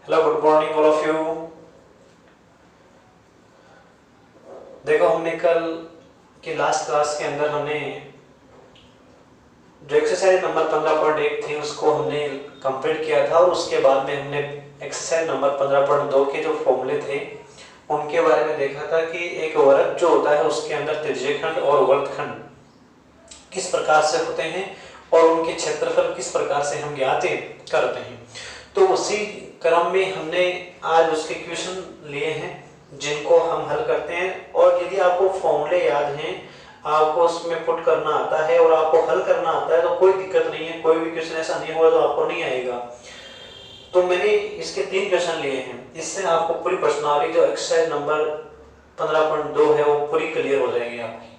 Hello, good morning all of you. देखो, हमने कल के लास्ट क्लास के अंदर हमने जो एक्सरसाइज नंबर 15.1 थी उसको हमने कंप्लीट किया था और उसके बाद में हमने एक्सरसाइज नंबर 15.2 के जो फॉर्मूले थे उनके बारे में देखा था कि एक वर्ग जो होता है उसके अंदर त्रिज्यखंड और वर्गखंड किस प्रकार से होते हैं और उनके क्षेत्रफल किस प्रकार से हम ज्ञात करते हैं। तो उसी क्रम में हमने आज उसके क्वेश्चन लिए हैं जिनको हम हल करते हैं। और यदि आपको फॉर्मूले याद हैं, आपको उसमें पुट करना आता है और आपको हल करना आता है तो कोई दिक्कत नहीं है। कोई भी क्वेश्चन ऐसा नहीं हुआ तो आपको नहीं आएगा। तो मैंने इसके 3 क्वेश्चन लिए हैं, इससे आपको पूरी प्रश्नावली जो एक्सरसाइज नंबर 15.2 है वो पूरी क्लियर हो जाएगी आपकी।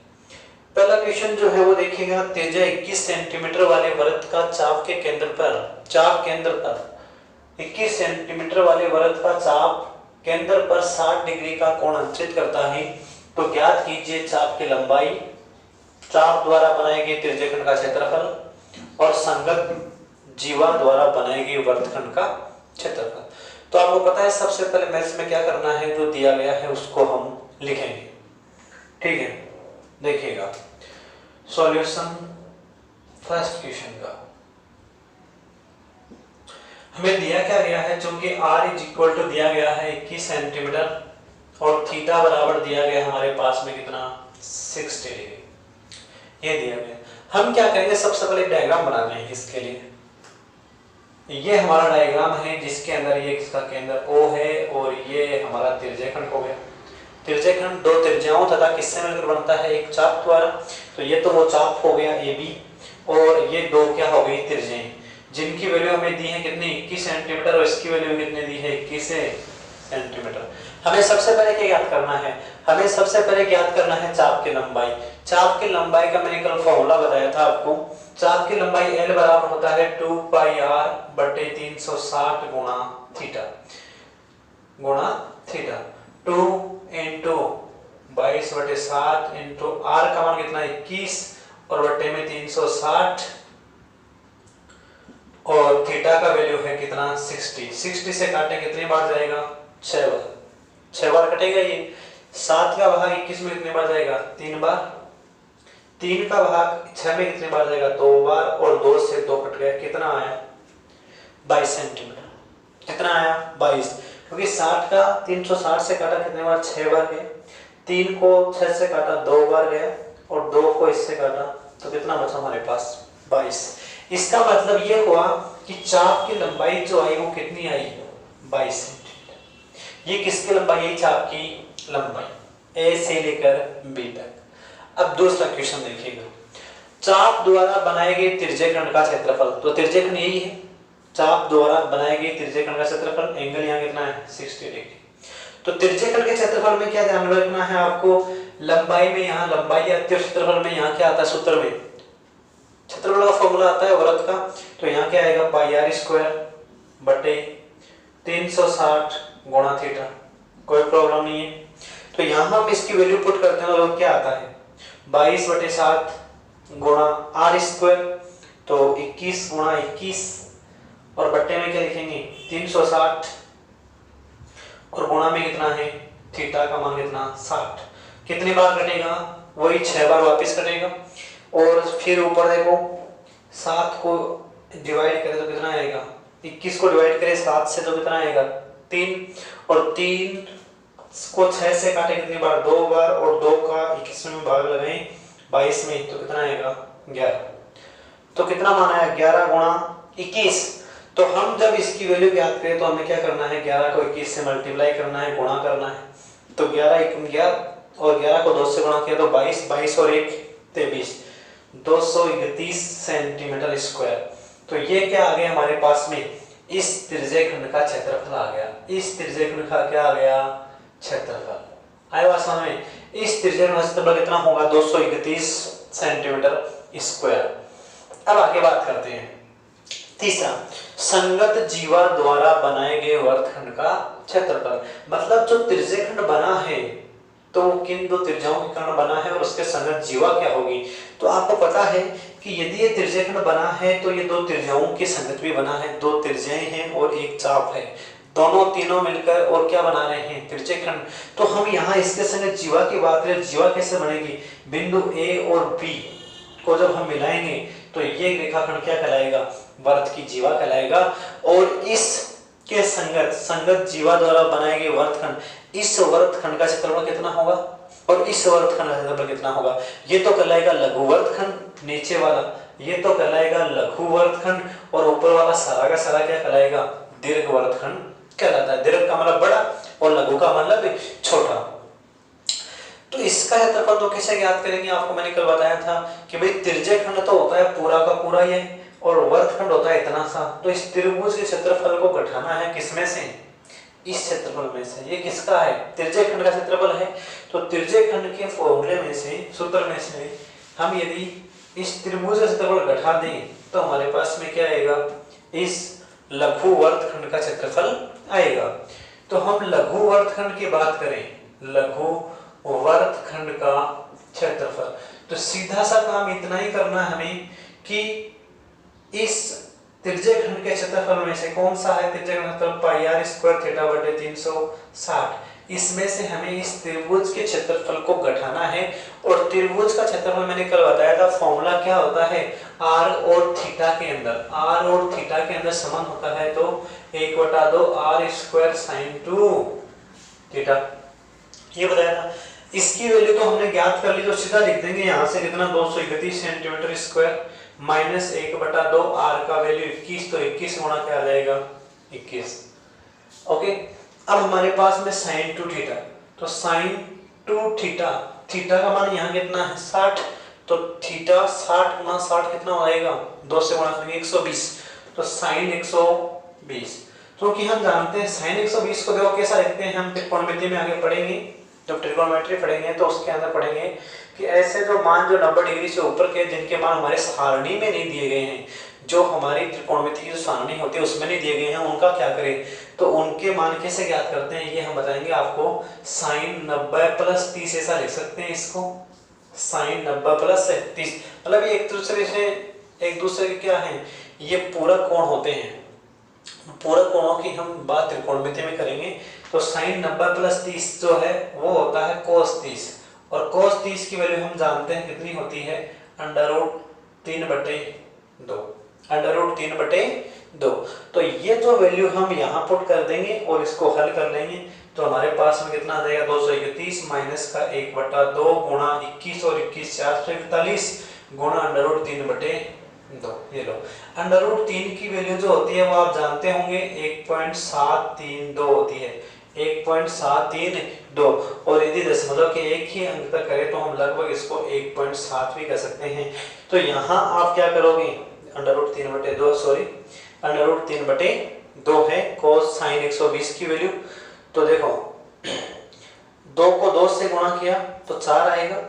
पहला क्वेश्चन जो है वो देखिएगा, त्रिज्या 21 सेंटीमीटर वाले वृत्त का चाप केंद्र पर 21 सेंटीमीटर वाले वृत्त का चाप केंद्र पर 60 डिग्री का कोण अंकित करता है। तो ज्ञात कीजिए चाप की लंबाई, चाप द्वारा बनाए गए त्रिज्यखंड का क्षेत्रफल और संगत जीवा द्वारा बनाए गए वर्तखंड का क्षेत्रफल। तो आपको पता है सबसे पहले मैथ्स में क्या करना है, जो दिया गया है उसको हम लिखेंगे। ठीक है, देखिएगा सॉल्यूशन फर्स्ट क्वेश्चन का। हमें दिया क्या गया है, चूंकि r इज दिया गया है 21 सेंटीमीटर और थीटा बराबर दिया गया हमारे पास में कितना 60 डिग्री ये दिया गया। हम क्या करेंगे, सबसे पहले डायग्राम बनाते हैं इसके लिए। ये हमारा डायग्राम है जिसके अंदर ये इसका केंद्र O है और ये हमारा त्रिज्यखंड हो गया। त्रिज्यखंड दो त्रिज्याओं तथा किससे मिलकर बनता है, एक चाप द्वारा। तो ये तो वो चाप हो गया AB और ये दो क्या हो गई त्रिज्याएं जिनकी वैल्यू हमें दी है कितनी 21 सेंटीमीटर और इसकी वैल्यू कितनी दी है 21 सेंटीमीटर। हमें सबसे पहले क्या ज्ञात करना है, हमें सबसे पहले ज्ञात करना है चाप की लंबाई। चाप की लंबाई का मैंने कल फॉर्मूला बताया था आपको। चाप की लंबाई L बराबर होता है 2 पाई r बटे 360 गुणा थीटा 2 इंटू 22 बटे 7 इंटू r का मान कितना 21 और बटे में 360 और थीटा का वैल्यू है कितना 60 से काटे कितनी बार जाएगा 6 बार कटेगा। ये 7 का भाग 21 में कितने बार जाएगा 3 बार। 3 का भाग 6 में कितने बार जाएगा 2 बार और 2 से 2 कट गया, कितना आया 22 सेंटीमीटर। कितना आया 22, क्योंकि 60 का 360 से काटा कितने बार 6 बार गया, 3 को 6 से काटा 2 बार गया और 2 को इससे काटा तो कितना बचा हमारे पास 22। इसका मतलब ये हुआ कि चाप की लंबाई जो आई वो कितनी आई 22 सेंटीमीटर। ये किसकी लंबाई है, चाप की लंबाई A से लेकर B तक। अब दूसरा क्वेश्चन देखिएगा, चाप द्वारा बनाए गए त्रिज्यखंड का क्षेत्रफल। तो त्रिज्यखंड यही है, चाप द्वारा बनाए गए त्रिज्यखंड का क्षेत्रफल। एंगल यहाँ कितना है 60 डिग्री। तो त्रिज्यखंड के क्षेत्रफल में क्या ध्यान रखना है आपको, लंबाई में यहाँ लंबाई आती है, क्षेत्रफल में यहाँ क्या आता है, सूत्र में क्षेत्रफल का फॉर्मूला आता है वृत्त का। तो यहाँ क्या आएगा पाई r स्क्वायर बटे 360 गुणा थीटा। कोई प्रॉब्लम नहीं है। तो यहाँ हम इसकी वैल्यू पुट करते हैं और क्या आता है 22 बटे 7 गुणा r स्क्वायर, तो 21 गुणा 21 और बट्टे में क्या लिखेंगे 360 और गुणा में कितना है थीटा का मान कितना 60। कितनी बार कटेगा, वही 6 बार वापस कटेगा। और फिर ऊपर देखो 7 को डिवाइड करें तो कितना आएगा, 21 को डिवाइड करें 7 से तो कितना आएगा 3 और 3 को 6 से काटे कितनी बार 2 बार और 2 का 21 में भाग लगाएं 22 में तो कितना आएगा 11। तो कितना मान आया 11 गुणा 21। तो हम जब इसकी वैल्यू ज्ञात करें तो हमें क्या करना है, 11 को 21 से मल्टीप्लाई करना है, गुणा करना है। तो 11 और 11 को 2 से गुणा किया तो 22 और 1 23 231 सेंटीमीटर स्क्वायर। तो ये क्या आ गया हमारे पास में, इस त्रिज्यखंड का क्षेत्रफल आ गया। इस त्रिज्यखंड का क्या आ गया क्षेत्रफल आया वास्तव में। इस त्रिज्यखंड का क्षेत्रफल कितना होगा 231 सेंटीमीटर स्क्वायर। अब आगे बात करते हैं तीसरा, संगत जीवा द्वारा बनाए गए वर्तखंड का क्षेत्रफल। मतलब जो त्रिज्यखंड बना है तो किन दो त्रिज्याओं के कारण बना है और उसके संगत जीवा क्या होगी। तो आपको पता है कि यदि ये त्रिज्यखंड बना है तो ये दो त्रिज्याओं की संगत भी बना है। दो त्रिज्याएं हैं और एक चाप है। दोनों तीनों मिलकर और क्या बना रहे हैं, तिरछे खंड। तो हम यहाँ इसके संग जीवा की बात करें, जीवा कैसे बनेगी, बिंदु ए और बी को जब हम मिलाएंगे तो ये रेखाखंड क्या कहलाएगा, वर्त की जीवा कहलाएगा। और इस के संगत जीवा द्वारा बनाए गए वर्तखंड, इस वर्तखंड का क्षेत्रफल कितना होगा और इस वर्तखंड का क्षेत्रफल कितना होगा, ये तो कहलाएगा लघु वर्तखंड नीचे वाला, ये तो कहलाएगा लघु वर्तखंड, और ऊपर वाला सारा का सारा क्या कहलाएगा, दीर्घ वर्तखंड कहलाता है। दीर्घ का मतलब बड़ा और लघु का मतलब छोटा। तो इसका क्षेत्रफल तो कैसे ज्ञात करेंगे, आपको मैंने कल बताया था कि भाई तिर्यक खंड तो होता है पूरा का पूरा ये, और वर्तखंड होता है इतना सा। तो इस त्रिभुज के क्षेत्रफल को घटाना है किसमें से, इस क्षेत्रफल में से। ये किसका है, तिर्यक खंड का क्षेत्रफल है। तो तिर्यक खंड के फॉर्मूले में से, सूत्र में से हम यदि इस त्रिभुज का क्षेत्रफल घटा दें तो हमारे पास में क्या आएगा, इस लघु वर्तखंड का क्षेत्रफल आएगा। तो हम लघु वर्तखंड की बात करें, लघु वर्तखंड का क्षेत्रफल, तो सीधा सा काम इतना ही करना है हमें कि इस तिर्यक खंड के क्षेत्रफल में से कौन सा है तिर्यक खंड, पाई आर स्क्वायर थीटा बटे 360, इसमें से हमें इस त्रिभुज के क्षेत्रफल को घटाना है। और त्रिभुज का क्षेत्रफल मैंने कल बताया था, फॉर्मूला क्या होता है, आर और थीटा के अंदर, आर और थीटा के अंदर समान होता है तो 1/2 आर स्क्वायर साइन 2 थीटा, ये बताया था। इसकी वैल्यू तो हमने ज्ञात कर ली, तो सीधा लिख देंगे यहाँ से कितना, 231 सेंटीमीटर स्क्वायर माइनस 1/2 आर का वैल्यू 21, तो 21 गुणा क्या आ जाएगा 21। ओके, अब हमारे पास में साइन 2 थीटा, तो साइन 2 थीटा, थीटा का मान यहाँ कितना है 60, तो थीटा 60 गुणा 60 कितना हो जाएगा, 2 से गुणा करेंगे 120, तो साइन 120। क्योंकि हम जानते हैं साइन 120 को देखो कैसा लिखते हैं, हम त्रिकोणमिति में आगे पढ़ेंगे, जब ट्रिग्नोमेट्री पढ़ेंगे तो उसके अंदर पढ़ेंगे कि ऐसे जो मान जो 90 डिग्री से ऊपर के, जिनके मान हमारे सारणी में नहीं दिए गए हैं, जो हमारी त्रिकोणमिति की जो सारणी होती है उसमें नहीं दिए गए हैं, उनका क्या करें, तो उनके मान कैसे ज्ञात करते हैं ये हम बताएंगे आपको। साइन 90 प्लस 30 ऐसा लिख सकते हैं इसको, साइन 90 प्लस 30, मतलब ये एक दूसरे के क्या है, ये पूरक कोण होते हैं। पूरक कोणों की हम बात त्रिकोणमिति में करेंगे, तो साइन 90 प्लस 30 जो है वो होता है कोस 30, और कोस 30 की वैल्यू हम जानते हैं कितनी होती है, √3/2, √3/2। तो ये जो वैल्यू हम यहाँ पुट कर देंगे और इसको हल कर लेंगे, तो हमारे पास में कितना आ जाएगा, 231 माइनस का 1/2 गुणा 21, और 21 441 गुणा √3/2। ये लो, √3 की वैल्यू जो होती है वो आप जानते होंगे 1.732 होती है, 1.732। और यदि दशमलव के एक ही अंक तक करें तो हम लगभग इसको 1.7 भी कर सकते हैं। तो यहाँ आप क्या करोगे, √3/2 सॉरी √3/2 है कोस साइन 120 की वैल्यू। तो देखो 2 को 2 से गुणा किया तो 4 आएगा,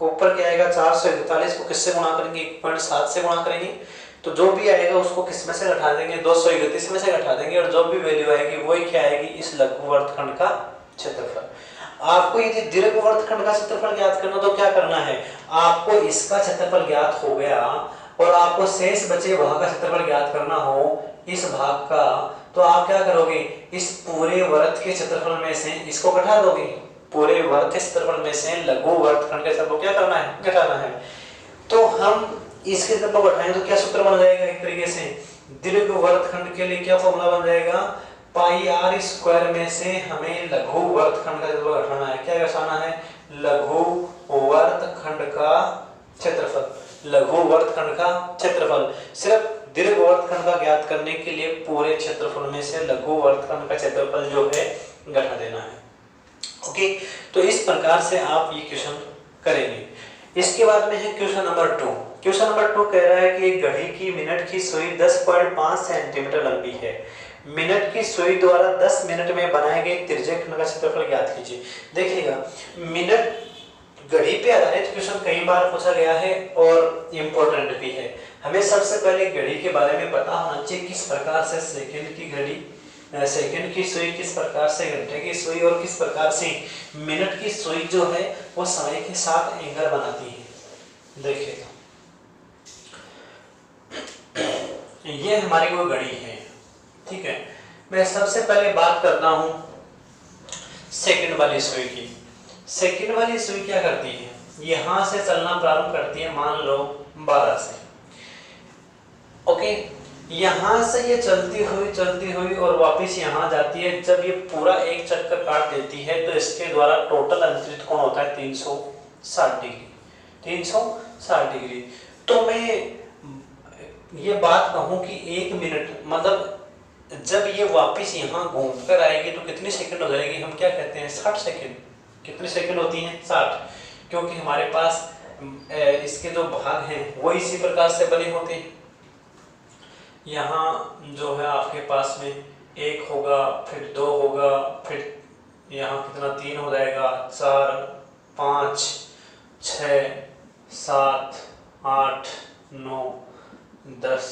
ऊपर क्या आएगा 441 को किससे गुणा करेंगे, 1.7 से गुणा करेंगे, तो जो भी आएगा उसको किस में से घटा देंगे, 231 में से घटा देंगे, और जो भी वैल्यू आएगी वही क्या आएगी, इस लघु वर्तखंड का क्षेत्रफल। आपको यदि दीर्घ वर्तखंड का क्षेत्रफल ज्ञात करना तो क्या करना है, आपको इसका क्षेत्रफल ज्ञात हो गया और आपको शेष बचे भाग का क्षेत्रफल ज्ञात करना हो इस भाग का, तो आप क्या करोगे, इस पूरे वर्त के क्षेत्रफल में से इसको घटा दोगे, पूरे वर्त के क्षेत्रफल में से लघु वर्तखंड के क्षेत्रफल को क्या करना है, घटाना है। तो हम इसके क्षेत्रफल घटाएं तो क्या सूत्र बन जाएगा, एक तरीके से दीर्घ वर्तखंड के लिए क्या फॉर्मूला बन जाएगा, पाई आर स्क्वायर में से हमें लघु वर्तखंड का क्षेत्रफल घटाना है। क्या घटाना है, लघु वर्तखंड का क्षेत्रफल, लघु वर्तखंड का क्षेत्रफल। सिर्फ दीर्घ वर्तखंड का ज्ञात करने के लिए पूरे क्षेत्रफल में से लघु वर्तखंड का क्षेत्रफल जो है घटा देना है। ओके, तो इस प्रकार से आप ये क्वेश्चन करेंगे। इसके बाद में है क्वेश्चन नंबर 2। क्वेश्चन नंबर 2 कह रहा है कि एक घड़ी की मिनट की सुई 10.5 सेंटीमीटर लंबी है, मिनट की सुई द्वारा 10 मिनट में बनाए गए तिर्यक खंड का क्षेत्रफल ज्ञात कीजिए। देखिएगा, मिनट घड़ी पे आधारित क्वेश्चन कई बार पूछा गया है और इम्पोर्टेंट भी है। हमें सबसे पहले घड़ी के बारे में पता होना चाहिए, किस प्रकार से सेकंड की घड़ी, सेकंड की सुई, किस प्रकार से घंटे की सुई, और किस प्रकार से मिनट की सुई जो है वो समय के साथ एंगल बनाती है। देखिएगा, ये हमारी कोई घड़ी है, ठीक है, मैं सबसे पहले बात करता हूं सेकंड वाली सुई की। सेकंड वाली सुई क्या करती है, यहां से चलना प्रारंभ करती है, मान लो 12 से, ओके, यहां से ये चलती हुई और वापस यहां जाती है। जब ये पूरा एक चक्कर काट देती है तो इसके द्वारा टोटल अंतरित कोण होता है 360 डिग्री, 360 डिग्री। तो मैं ये बात कहूं कि 1 मिनट मतलब जब ये वापस यहाँ घूम कर आएगी तो कितनी सेकंड हो जाएगी, हम क्या कहते हैं 60 सेकंड। कितनी सेकंड होती हैं 60, क्योंकि हमारे पास इसके जो भाग हैं वो इसी प्रकार से बने होते हैं। यहाँ जो है आपके पास में 1 होगा, फिर 2 होगा, फिर यहाँ कितना 3 हो जाएगा, 4 5 6 7 8 9 10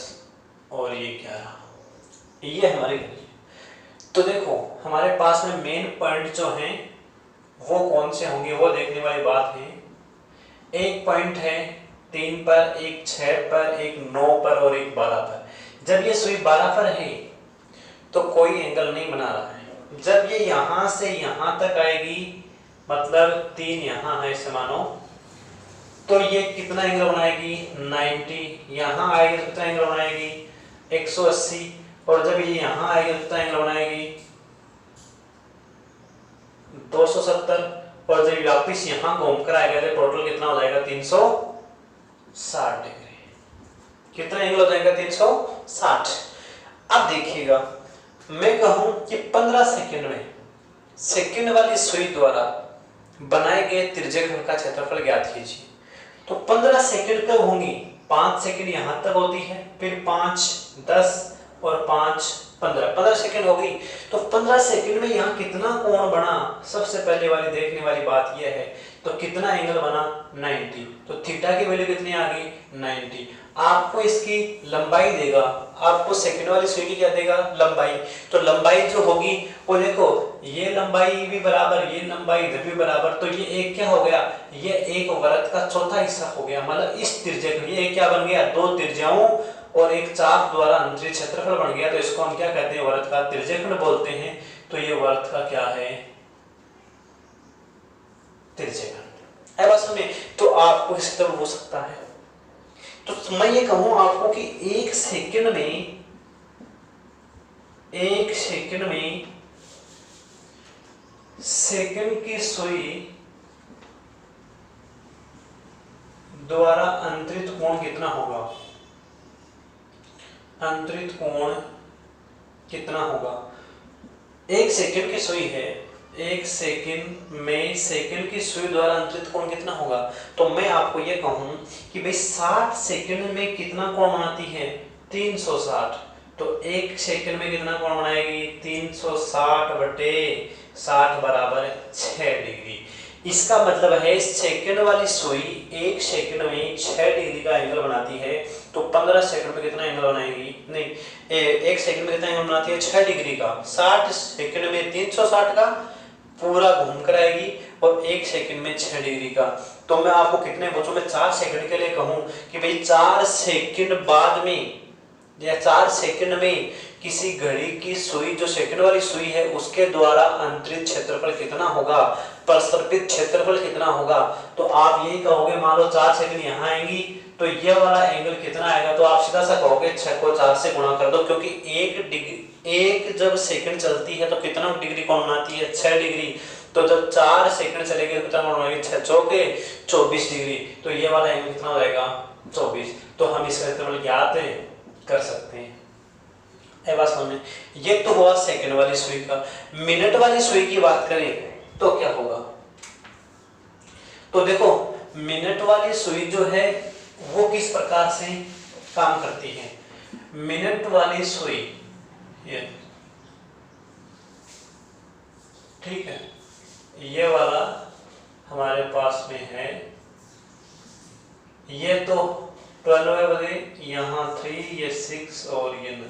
और ये 11, ये हमारी घड़ी है। तो देखो हमारे पास में मेन पॉइंट जो हैं वो कौन से होंगे, वो देखने वाली बात है। एक पॉइंट है 3 पर, एक 6 पर, एक 9 पर और एक 12 पर। जब ये सुई 12 पर है तो कोई एंगल नहीं बना रहा है। जब ये यहां से यहां तक आएगी, मतलब 3 यहां है इसे मानो, तो ये कितना एंगल बनाएगी 90। यहां आएगी तो कितना एंगल बनाएगी 180, और जब ये यहां आएगी तो कितना एंगल बनाएगी 270, और जब वापिस यहां घूमकर आएगा तो टोटल कितना हो जाएगा 360 डिग्री। कितना एंगल हो जाएगा 360। अब देखिएगा मैं कहूं कि 15 सेकंड में सेकंड वाली सुई द्वारा बनाए गए त्रिज्यखंड का क्षेत्रफल ज्ञात कीजिए। तो 15 सेकंड कब होंगी, 5 सेकंड यहां तक होती है, फिर 5 10 और 5 15 सेकंड हो गई। तो 15 सेकंड में यहाँ कितना कोण बना, सबसे पहले वाली देखने वाली बात यह है। तो कितना एंगल बना 90, तो थीटा की वैल्यू कितनी आ गई 90। आपको इसकी लंबाई देगा, आपको सेकंड वाली सुई की क्या देगा लंबाई। तो लंबाई जो होगी वो देखो, ये लंबाई भी बराबर, ये लंबाई इधर भी बराबर, तो ये एक क्या हो गया, ये एक वृत्त का चौथा हिस्सा हो गया। मतलब इस त्रिज्या ये क्या बन गया, 2 त्रिज्याओं और एक चाप द्वारा अंतरित क्षेत्रफल बन गया। तो इसको हम क्या कहते हैं, वृत्त का त्रिज्यखंड बोलते हैं। तो ये वृत्त का क्या है त्रिज्यखंड। है बात सुनिए, तो आपको इस तरह हो सकता है। तो मैं ये कहूं आपको कि एक सेकंड में सेकंड की सुई द्वारा अंतरित कोण कितना होगा, अंतरित कोण कितना होगा। एक सेकंड की सुई है, एक सेकंड में सेकंड की सुई द्वारा अंतरित कोण कितना होगा। तो मैं आपको यह कहूं कि भाई 60 सेकंड में कितना कोण बनाती है 360। तो एक सेकंड में कितना कोण बनाएगी 360 बटे 60 बराबर 6 डिग्री। इसका मतलब है सेकंड वाली सुई एक सेकंड में 6 डिग्री का एंगल बनाती है। तो 15 सेकंड में कितना एंगल बनाएगी, नहीं एक सेकंड में कितना एंगल बनाती है 6 डिग्री का। 60 सेकंड में 360 का पूरा घूम कर आएगी और एक सेकंड में 6 डिग्री का। तो मैं आपको कितने बच्चों में 4 सेकंड के लिए कहूं कि भाई 4 सेकंड बाद में या 4 सेकंड में किसी घड़ी की सुई जो सेकंड वाली सुई है उसके द्वारा अंतरित क्षेत्रफल कितना होगा, प्रसर्पित क्षेत्रफल कितना होगा। तो आप यही कहोगे, मान लो 4 सेकंड यहाँ आएंगी तो ये वाला एंगल कितना आएगा, तो आप सीधा सा कहोगे 6 को 4 से गुणा कर दो, क्योंकि एक जब सेकंड चलती है तो कितना डिग्री कोण बनाती है 6 डिग्री। तो जब 4 सेकंड चलेगी तो कितना कोण बनाएगी 6 चौके 24 डिग्री। तो ये वाला एंगल कितना हो जाएगा 24। तो हम इसका क्षेत्रफल ज्ञात कर सकते हैं। बात समझ, ये तो हुआ सेकंड वाली सुई का। मिनट वाली सुई की बात करें तो क्या होगा। तो देखो मिनट वाली सुई जो है वो किस प्रकार से काम करती है। मिनट वाली सुई ये ठीक है, ये वाला हमारे पास में है, ये तो 12 बजे, यहाँ 3, ये 6 और ये 9।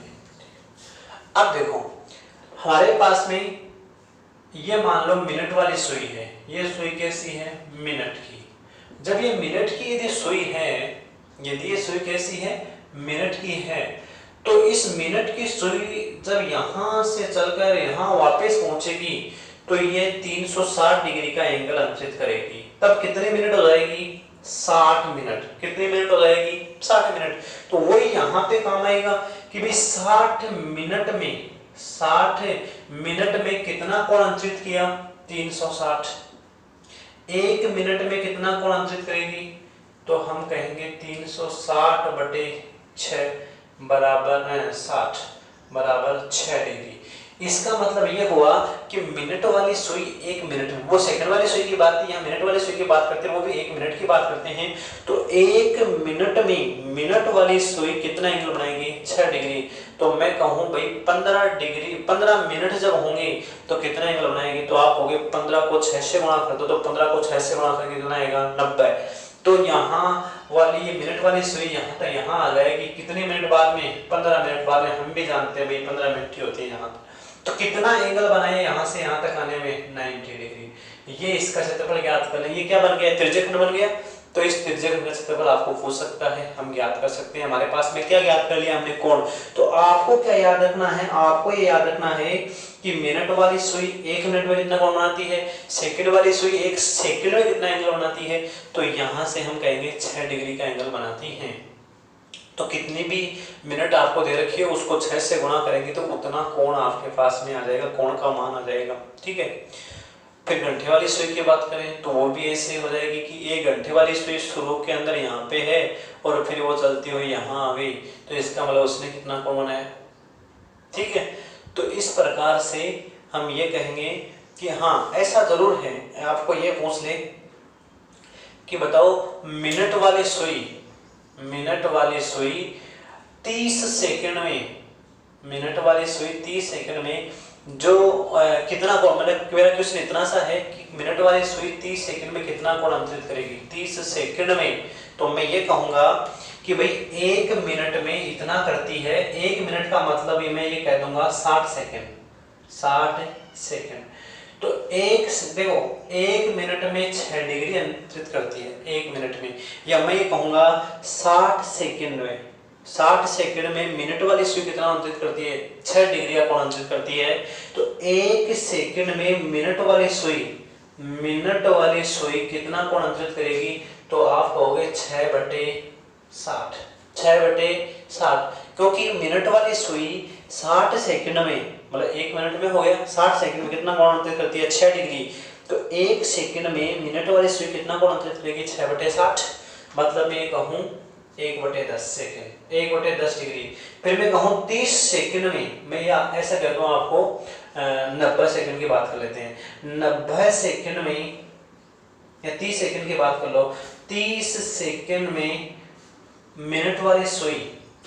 अब देखो हमारे पास में ये मान लो मिनट वाली सुई है, ये सुई कैसी है मिनट की। जब ये मिनट की यदि सुई है, यदि ये सुई कैसी है मिनट की है, तो इस मिनट की सुई जब यहां से चलकर यहां वापस पहुंचेगी तो ये 360 डिग्री का एंगल अंकित करेगी। तब कितने मिनट हो जाएगी? 60 मिनट। कितने मिनट हो जाएगी? 60 मिनट। तो वही यहां पे काम आएगा कि भाई 60 मिनट में कितना कोण अंकित किया? 360। एक मिनट में कितना कोण अंकित करेगी? तो हम कहेंगे 360 बटे 6 बराबर 60 बराबर 6 डिग्री। इसका मतलब ये हुआ कि मिनट वाली सुई एक मिनट में, वो सेकंड वाली सुई की बात थी, यहाँ मिनट वाली सुई की बात करते हैं, वो भी एक मिनट की बात करते हैं। तो एक मिनट में मिनट वाली सुई कितना एंगल बनाएगी? 6 डिग्री। तो मैं कहूँ भाई 15 डिग्री, 15 मिनट जब होंगे तो कितना एंगल बनाएगी? तो आप होगे 15 को 6 से गुणा कर दो, तो 15 को 6 से गुणा करके कितना आएगा? 90। तो यहाँ वाली ये मिनट वाली सुई यहाँ तक यहाँ आ जाएगी कितने मिनट बाद में? 15 मिनट बाद में। हम भी जानते हैं भाई 15 मिनट की होती है यहाँ। तो कितना एंगल बनाए यहाँ से यहाँ तक आने में? 90 डिग्री। ये इसका क्षेत्रफल ज्ञात कर लें। ये क्या बन गया? त्रिज्यखंड बन गया। तो इस त्रिज्यखंड का क्षेत्रफल आपको पूछ सकता है, हम ज्ञात कर सकते हैं। हमारे पास में क्या ज्ञात कर लिया हमने? कोण। तो आपको क्या याद रखना है? आपको ये याद रखना है कि मिनट वाली सुई एक मिनट में कितना कोण बनाती है, सेकंड वाली सुई एक सेकंड में कितना एंगल बनाती है। तो यहाँ से हम कहेंगे 6 डिग्री का एंगल बनाती है। तो कितनी भी मिनट आपको दे रखी है उसको 6 से गुणा करेंगे तो उतना कोण आपके पास में आ जाएगा, कोण का मान आ जाएगा। ठीक है। फिर घंटे वाली सुई की बात करें तो वो भी ऐसे हो जाएगी कि एक घंटे वाली सुई शुरू के अंदर यहाँ पे है और फिर वो चलती हुई यहाँ आ गई, तो इसका मतलब उसने कितना कोण बनाया? ठीक है। तो इस प्रकार से हम ये कहेंगे कि हाँ ऐसा जरूर है, आपको ये पूछ ले कि बताओ मिनट वाली सुई 30 सेकंड में, मिनट वाली सुई 30 सेकंड में जो कितना कोण, मतलब मेरा क्वेश्चन इतना सा है कि मिनट वाली सुई 30 सेकंड में कितना कोण अंकित करेगी? 30 सेकंड में। तो मैं ये कहूंगा कि भाई एक मिनट में इतना करती है। एक मिनट का मतलब ये मैं ये कह दूंगा 60 सेकंड। 60 सेकंड। तो देखो एक मिनट में 6 डिग्री अंकित करती है एक मिनट में, या मैं ये कहूंगा 60 सेकंड में। 60 सेकंड में मिनट वाली सुई कितना अंकित करती है? 6 डिग्री का कोण अंकित करती है। तो एक सेकंड में मिनट वाली सुई कितना कोण अंकित करेगी? तो आप कहोगे 6 बटे 60। 6 बटे 60, क्योंकि मिनट वाली सुई 60 सेकंड में, मतलब एक मिनट में हो गया, 60 सेकंड में कितना कोण अंकित करती है? 6 डिग्री। तो एक सेकंड में मिनट वाली सुई कितना कोण अंकित करेगी? 6 बटे 60। मतलब मैं कहूँ 1/10 सेकंड, 1/10 डिग्री। फिर मैं कहूँ 30 सेकंड में, मैं या ऐसा कहता हूँ आपको 90 सेकंड की बात कर लेते हैं। 90 सेकंड में या 30 सेकंड की बात कर लो। 30 सेकंड में मिनट वाली सुई,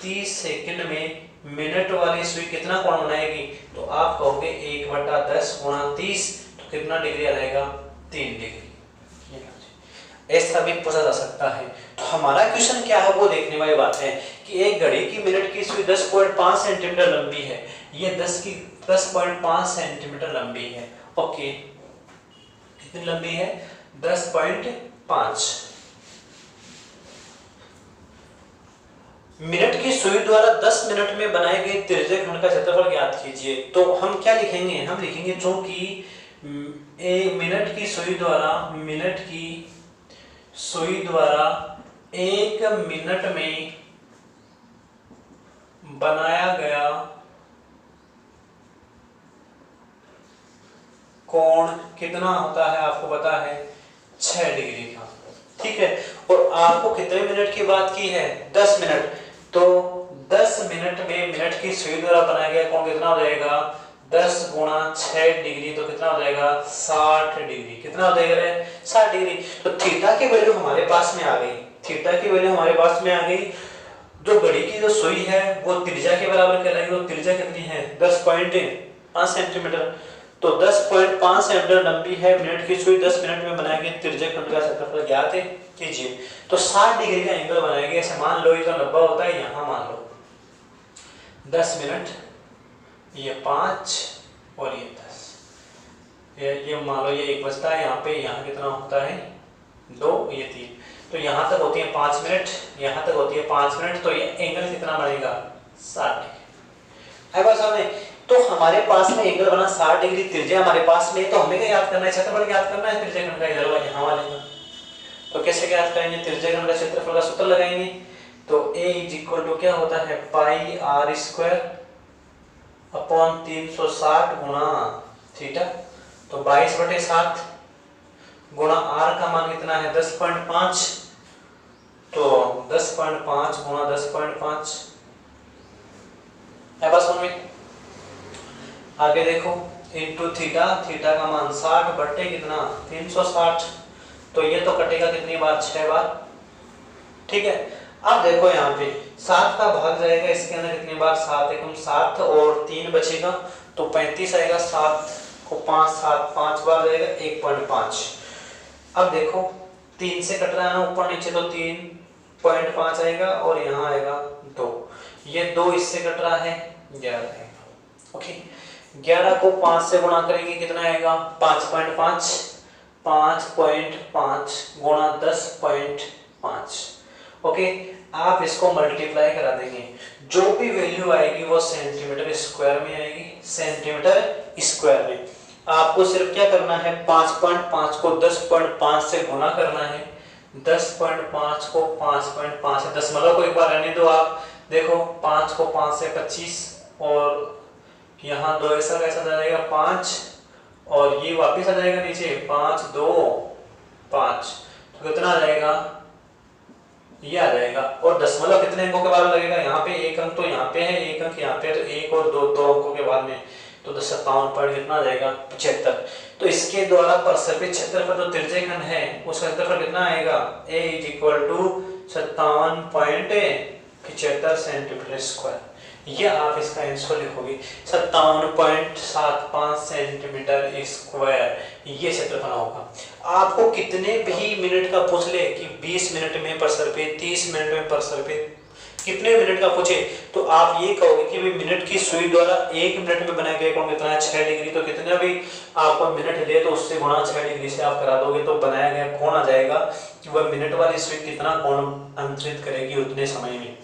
30 सेकंड में मिनट वाली सुई कितना कोण बनाएगी? तो आप कहोगे 1/10 गुणा 30, तो कितना डिग्री आ जाएगा? 3 डिग्री। ऐसा भी पूछा जा सकता है। तो हमारा क्वेश्चन क्या है वो देखने वाली बात है कि एक घड़ी की मिनट की सुई 10.5 सेंटीमीटर लंबी है। ये 10.5 सेंटीमीटर लंबी है। ओके, कितनी लंबी है? 10.5। मिनट की सुई द्वारा 10 मिनट में बनाए गए त्रिज्यखंड का क्षेत्रफल ज्ञात कीजिए। तो हम क्या लिखेंगे? हम लिखेंगे चूंकि मिनट की सुई द्वारा 1 मिनट में बनाया गया कोण कितना होता है आपको पता है? 6 डिग्री का। ठीक है। और आपको कितने मिनट की बात की है? 10 मिनट। तो 10 मिनट में मिनट की सुई द्वारा बनाया गया कोण कितना हो जाएगा? 10 गुणा 6 डिग्री, तो कितना हो जाएगा? 60 डिग्री। कितना हो जाएगा? 60 डिग्री। तो थीटा की वैल्यू हमारे पास में आ गई। थीटा की वैल्यू हमारे पास में आ गई। जो घड़ी की जो सुई है वो त्रिज्या के बराबर कहलाएगी। वो त्रिज्या कितनी है? 10.5 सेंटीमीटर। तो 10.5 सेंटीमीटर लंबी है मिनट की सुई। 10 मिनट में बनाएंगे त्रिज्यखंड का क्षेत्रफल ज्ञात कीजिए। तो 60 डिग्री का एंगल बनाएंगे। ऐसे मान लो ये तो 90 होता है, यहाँ मान लो 10 मिनट, ये 5 और ये 10, ये मान लो ये 1 बचता है यहाँ पे। यहाँ कितना होता है? 2, ये 3। तो यहाँ तक होती है 5 मिनट, यहाँ तक होती है 5 मिनट। तो ये एंगल कितना बनेगा? 60 डिग्री है बस हमने। तो हमारे पास में एंगल बना 60 डिग्री, त्रिज्या हमारे पास में, तो हमें क्या याद करना है, क्षेत्रफल ज्ञात करना है त्रिज्याखंड का, इधर वाला यहाँ वाले का। तो कैसे ज्ञात करेंगे, त्रिज्याखंड का क्षेत्रफल का सूत्र लगाएंगे। तो a क्या होता है पाई r स्क्वायर अपॉन 360 गुणा थीटा। तो 22/7 गुणा r का मान कितना है 10.5, तो 10.5 गुणा 10.5 है बस हमें। आगे देखो इंटू थीटा, थीटा का मान 60 बटे कितना 360, तो ये तो कटेगा कितनी बार 6 बार, ठीक है। अब देखो यहाँ पे 7 का भाग जाएगा इसके अंदर कितनी बार 7 एकम 7 और 3 बचेगा तो 35 आएगा, 7 को 5 7 5 बार जाएगा 1.5। अब देखो 3 से कट रहा है ना ऊपर नीचे, तो 3.5 आएगा और यहाँ आएगा 2, ये 2 इससे कट रहा है 11 आएगा। ओके 11 को 5 से गुणा करेंगे कितना आएगा 5.5, 5.5 गुणा 10.5। ओके आप इसको मल्टीप्लाई करा देंगे, जो भी वैल्यू आएगी वो सेंटीमीटर स्क्वायर में आएगी, सेंटीमीटर स्क्वायर में। आपको सिर्फ क्या करना है 5.5 को 10.5 से गुणा करना है, 10.5 को 5.5 से दशमलव को एक बार रहने दो आप, देखो 5 को 5 से 25 और यहाँ 2 ऐसा कैसा जाएगा 5 और ये वापिस आ जाएगा नीचे 5 2 5, तो कितना आ जाएगा ये आ जाएगा। और दशमलव कितने अंकों के बाद लगेगा, यहाँ पे एक अंक तो यहाँ पे है, एक अंक यहाँ पे, तो एक और दो अंकों के बाद में, तो 57 पॉइंट कितना आ जाएगा 75। तो इसके द्वारा प्रस्तावित क्षेत्रफल जो त्रिज्याखंड है उसका क्षेत्रफल कितना आएगा a = 57.75 सेंटीमीटर स्क्वायर। ये आप इसका आंसर लिखोगे 57.75 सेंटीमीटर स्क्वायर, ये क्षेत्रफल होगा। आपको कितने भी मिनट का पूछ ले कि 20 मिनट में प्रसरपित, 30 मिनट में प्रसरपित, कितने मिनट का पूछे तो आप ये कहोगे कि भाई मिनट की सुई द्वारा 1 मिनट में बनाया गया कोण कितना है 6 डिग्री, तो कितना भी आपको मिनट ले तो उससे गुणा 6 डिग्री से आप करा दोगे तो बनाया गया कोण आ जाएगा कि वह मिनट वाली सुई कितना कोण अंतरित करेगी उतने समय में।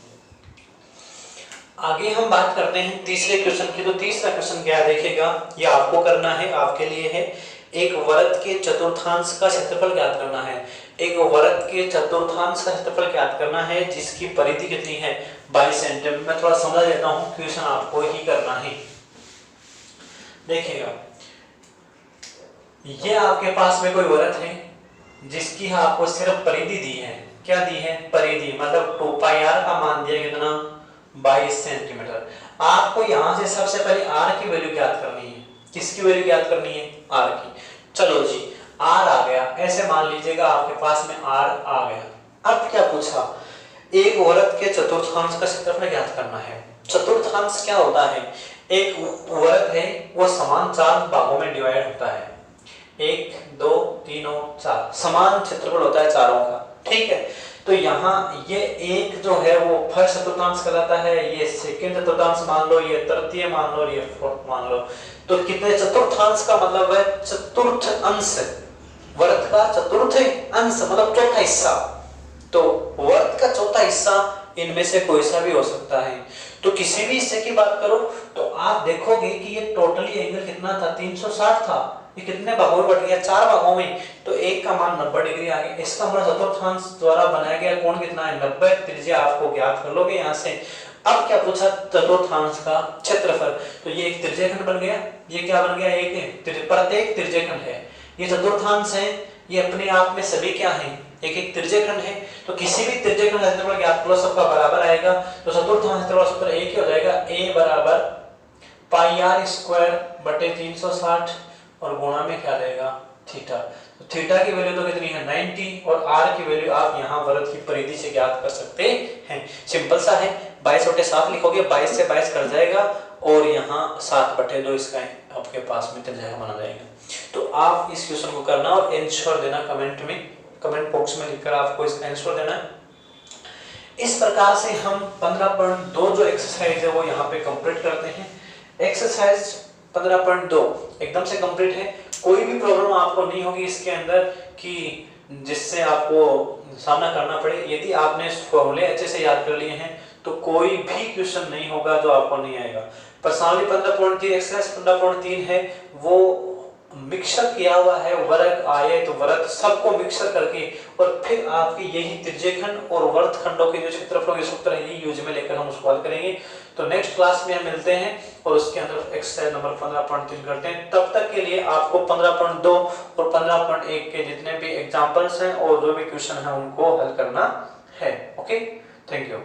आगे हम बात करते हैं तीसरे क्वेश्चन की। तो तीसरा क्वेश्चन क्या देखिएगा, ये आपको करना है, आपके लिए है। एक वृत्त के चतुर्थांश का क्षेत्रफल ज्ञात करना है, एक वृत्त के चतुर्थांश का क्षेत्रफल ज्ञात करना है जिसकी परिधि कितनी है 22 सेंटीमीटर। मैं थोड़ा समझा देता हूं, क्वेश्चन आपको ही करना है। देखिएगा ये आपके पास में कोई वृत्त है जिसकी आपको सिर्फ परिधि दी है, क्या दी है परिधि, मतलब 2πr का मान दिया कितना 22 सेंटीमीटर। आपको यहां से सबसे पहले r की वैल्यू ज्ञात करनी है, किसकी वैल्यू ज्ञात करनी है r की। चलो जी r आ गया, ऐसे मान लीजिएगा आपके पास में r आ गया। अब क्या पूछा, एक वृत्त के चतुर्थांश का क्षेत्रफल ज्ञात करना है। चतुर्थांश क्या होता है, एक वृत्त है वो समान 4 भागों में डिवाइड होता है, 1 2 3 और 4 समान क्षेत्रफल होता है चारों का, ठीक है। तो यहाँ ये एक जो है वो फर्स्ट चतुर्थांश कहलाता है, ये सेकंड चतुर्थांश मान लो, ये तृतीय मान लो, ये फोर्थ मान लो। तो कितने चतुर्थांश का मतलब है चतुर्थ अंश, वृत्त का चतुर्थ अंश मतलब चौथा हिस्सा। तो वृत्त का चौथा हिस्सा इनमें से कोई सा भी हो सकता है। तो किसी भी हिस्से की बात करो तो आप देखोगे कि ये टोटली एंगल कितना था 360 था, ये कितने भागों में बट गया 4 भागों में, तो एक का मान 90 डिग्री आ गया। इसका मतलब चतुर्थांश द्वारा बनाया गया कोण कितना है 90, त्रिज्या आपको ज्ञात कर लोगे यहाँ से। अब क्या पूछा चतुर्थांश का क्षेत्रफल, तो ये एक त्रिज्याखंड बन गया, ये क्या बन गया एक प्रत्येक त्रिज्याखंड है, ये चतुर्थांश है, ये अपने आप में सभी क्या है एक एक त्रिज्याखंड है। तो किसी भी त्रिज्याखंड का क्षेत्रफल ज्ञात करो सबका बराबर आएगा। तो चतुर्थांश क्षेत्रफल सूत्र एक ही हो जाएगा, a = πr² बटे 360 और गुणा में क्या रहेगा थीटा। तो थीटा की वैल्यू तो कितनी है 90 और r की वैल्यू आप यहाँ वृत्त की परिधि से ज्ञात कर सकते हैं। सिंपल सा है, 22/7 लिखोगे, 22 से 22 कट जाएगा और यहाँ 7/2 इसका आपके पास में त्रिज्या बना जाएगा। तो आप इस क्वेश्चन को करना और आंसर देना कमेंट में, कमेंट बॉक्स में लिखकर आपको इसका आंसर देना है। इस प्रकार से हम 15.2 जो एक्सरसाइज है वो यहाँ पे कंप्लीट करते हैं। एक्सरसाइज 15.2 एकदम से कंप्लीट है, कोई भी प्रॉब्लम आपको नहीं होगी इसके अंदर कि जिससे आपको सामना करना पड़े। यदि आपने फॉर्मूले अच्छे से याद कर लिए हैं तो कोई भी क्वेश्चन नहीं होगा जो आपको नहीं आएगा। प्रश्नावली 15.3 एक्सरसाइज 15.3 है, वो मिक्सर किया हुआ है, वर्ग आए तो वर्ग सबको मिक्सर करके और फिर आपके यही त्रिज्यखंड और वर्तखंडों के जो क्षेत्रफलों के सूत्र है ये यूज में लेकर हम उसको हल करेंगे। तो नेक्स्ट क्लास में हम मिलते हैं और उसके अंदर एक्सरसाइज नंबर 15.3 करते हैं। तब तक के लिए आपको 15.2 और 15.1 के जितने भी एग्जांपल्स हैं और जो भी क्वेश्चन है उनको हल करना है। Okay, thank you.